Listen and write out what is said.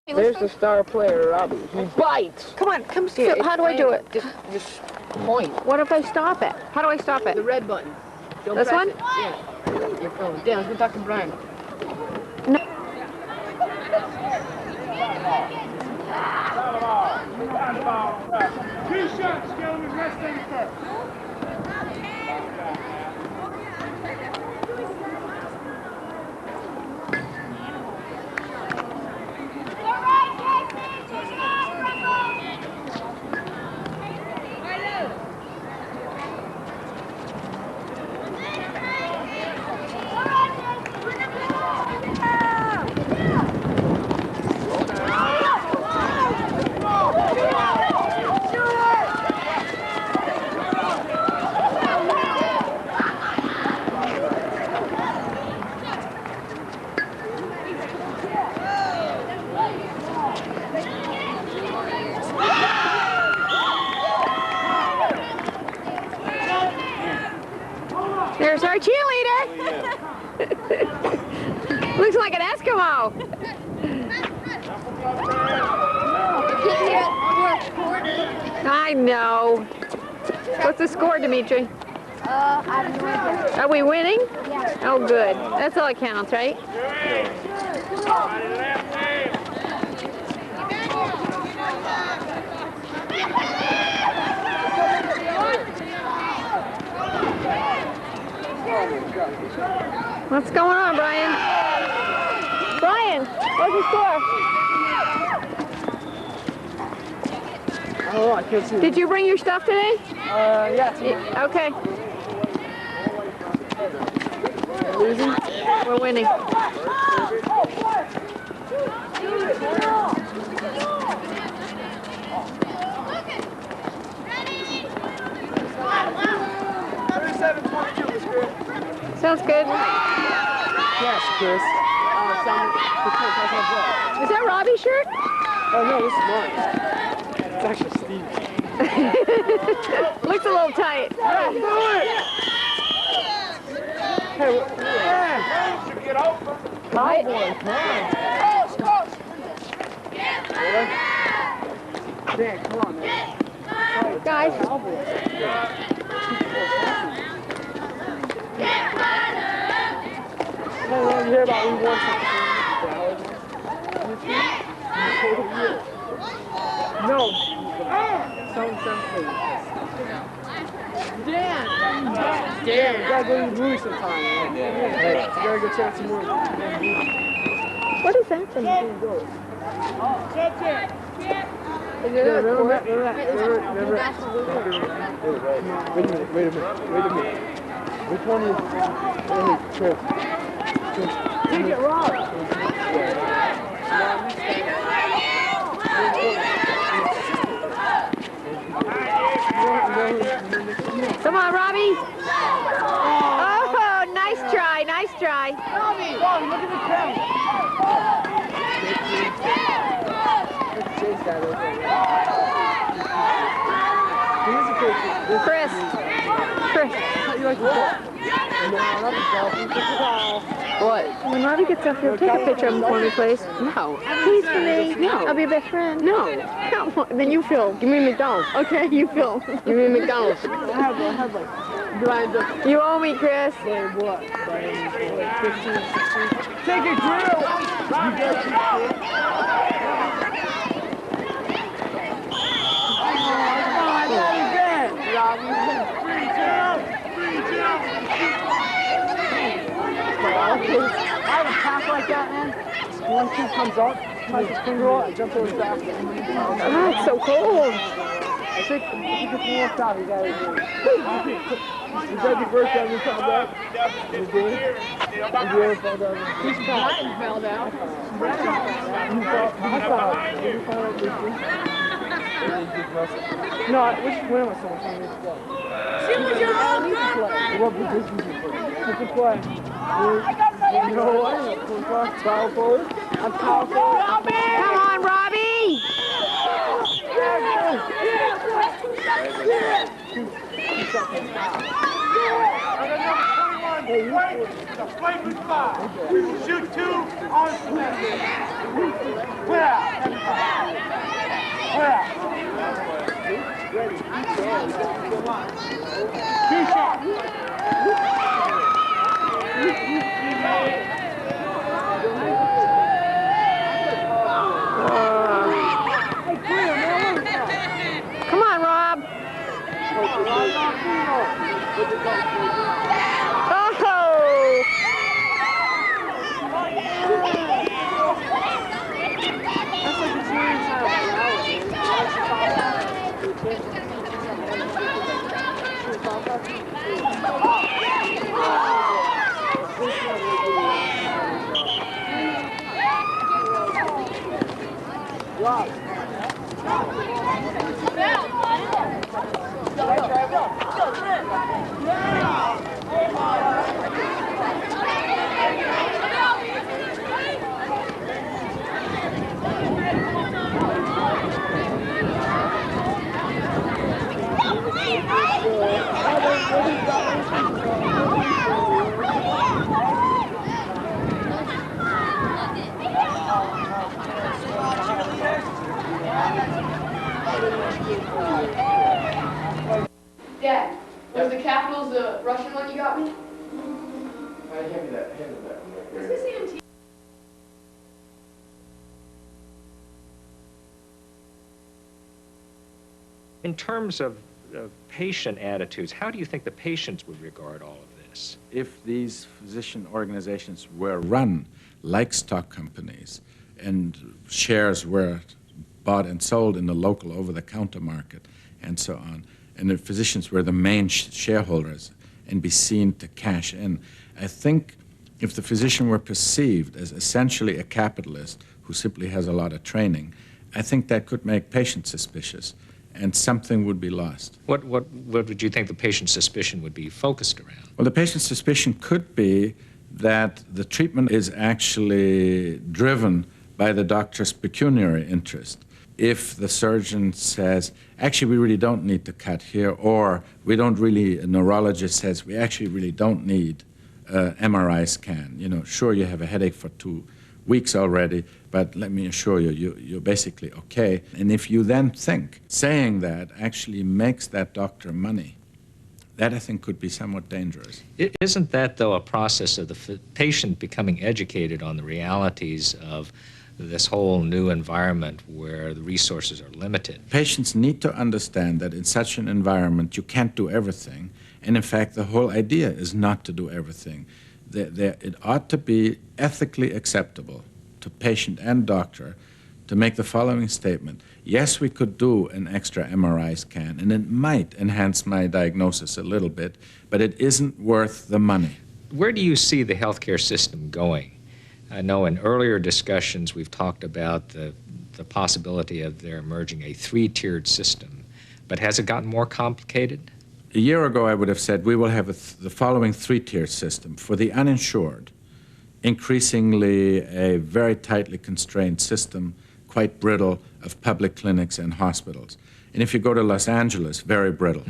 There's the star player, Robbie. He bites. Come on, come see it. How do I do it? Just point. What if I stop it? How do I stop it? The red button. Don't this press one? It. Yeah. Your phone. Dan, let's go talk to Brian. No. Two shots, gentlemen. Rest in first. There's our cheerleader. Looks like an Eskimo. I know. What's the score, Dimitri? I have no idea. Are we winning? Yeah. Oh, good. That's all that counts, right? What's going on, Brian? Brian, what's the score? Oh, I can't see. Did you bring your stuff today? Yeah. Okay. Losing? We're winning. Sounds good. Yes, Chris. Is that Robbie's shirt? Oh, no, this is mine. It's actually Steve's. Looks a little tight. Yeah, do it! Hey, yeah. Get over. Cowboy, come on. Dan, come on, man. Guys. Hey, you hear about we won something? No. Something. Dan! We gotta go to the movie sometime, man. Yeah. We gotta go check some more. What is that thing? Remember that? Wait a minute. Which one is Chris? Take it, Rob! Come on, Robbie. Oh, nice try, nice try. Robbie, look at the crowd. Chris. You like the ball? No, not the ball. What? When Robbie gets up here, take a picture of him for me, please. No. Please for me. No. I'll be your best friend. No. Come on. Then you film. Give me McDonald's. Okay, you film. Give me McDonald's. I have like, You owe me, Chris. what? 15, 16. Take a grill! I have a pass like that, man. One kid comes up, tries to finger roll, I jump over his back. Oh, it's so cold. I think if he gets more shot, he got to do it. You got your first time you come back? You did? You did fall down? He's fell down. No, which when am I so much? See what you're on, what position do you play? You can play. You know what? Power forward. I'm power forward. Come on, Robbie. The play was 5. We will shoot 2 on 3. Clear out. Two shots. Come on, Rob. Oh! Dad, was the Capitals the Russian one you got me? Hand me that one right there. In terms of patient attitudes, how do you think the patients would regard all of this? If these physician organizations were run like stock companies and shares were bought and sold in the local over-the-counter market and so on, and the physicians were the main shareholders and be seen to cash in, I think if the physician were perceived as essentially a capitalist who simply has a lot of training, I think that could make patients suspicious, and something would be lost. What would you think the patient's suspicion would be focused around? Well, the patient's suspicion could be that the treatment is actually driven by the doctor's pecuniary interest. If the surgeon says, actually, we really don't need to cut here, or we don't really, a neurologist says, we actually really don't need an MRI scan. You know, sure, you have a headache for 2 weeks already, but let me assure you, you're basically okay. And if you then think saying that actually makes that doctor money, that I think could be somewhat dangerous. Isn't that, though, a process of the patient becoming educated on the realities of this whole new environment where the resources are limited? Patients need to understand that in such an environment you can't do everything, and in fact the whole idea is not to do everything. It ought to be ethically acceptable to patient and doctor to make the following statement: yes, we could do an extra MRI scan, and it might enhance my diagnosis a little bit, but it isn't worth the money. Where do you see the healthcare system going? I know in earlier discussions we've talked about the possibility of there emerging a 3-tiered system, but has it gotten more complicated? A year ago I would have said we will have the following 3-tier system. For the uninsured, increasingly a very tightly constrained system, quite brittle, of public clinics and hospitals. And if you go to Los Angeles, very brittle.